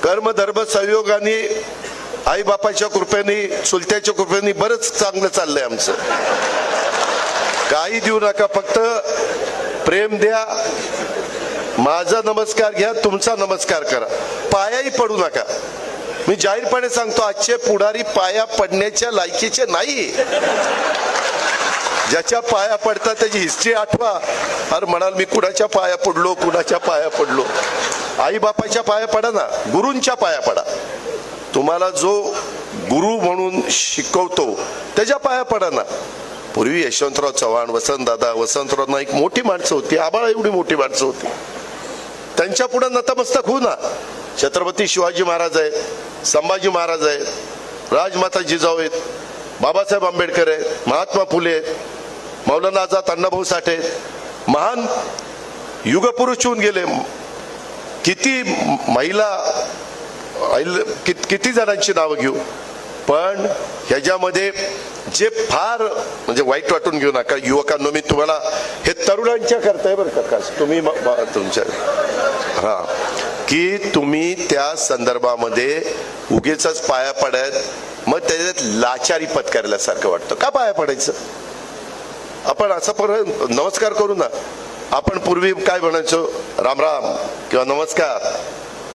कर्म धर्म संयोगाने आई बापाच्या कृपेने चुलत्याच्या कृपेने बरंच चांगलं चाललंय आमचं. काही देऊ नका, फक्त प्रेम द्या, माझा नमस्कार घ्या, तुमचा नमस्कार करा, पायाही पडू नका. मी जाहीरपणे सांगतो, आजचे पुढारी पाया पडण्याच्या लायकीचे नाही. ज्याच्या पाया पडतात त्याची हिस्ट्री आठवा. अरे म्हणाल मी कुणाच्या पाया पडलो, कुणाच्या पाया पडलो. आई बापाच्या पाया पडा ना, गुरूंच्या पाया पडा. तुम्हाला जो गुरु म्हणून शिकवतो त्याच्या पाया पडा ना. पूर्वी यशवंतराव चव्हाण, वसंतराव नाईक मोठी माणसं होती, आबाळा एवढी मोठी माणसं होती. त्यांच्या पुढे नतमस्तक होऊ ना. छत्रपती शिवाजी महाराज आहेत, संभाजी महाराज आहेत, राजमाता जिजाऊ आहेत, बाबासाहेब आंबेडकर आहेत, महात्मा फुले आहेत, मौलाना आझाद अण्णाभाऊ साठे आहेत. महान युगपुरुष होऊन गेले. किती महिला, किती जणांची नावं घेऊ. पण ह्याच्यामध्ये जे फार म्हणजे वाईट वाटून घेऊ नका युवकांनो. मी तुम्हाला हे तरुणांच्या करताय बरं का, तुम्ही तुमच्या हा की तुम्ही त्या संदर्भामध्ये उगीच पाया पडायत, मग त्याच्यात लाचारी पत्करल्यासारखं वाटतं. का पाया पडायचं? आपण असं पण नमस्कार करू ना. आपण पूर्वी काय म्हणायचो, राम राम किंवा नमस्कार.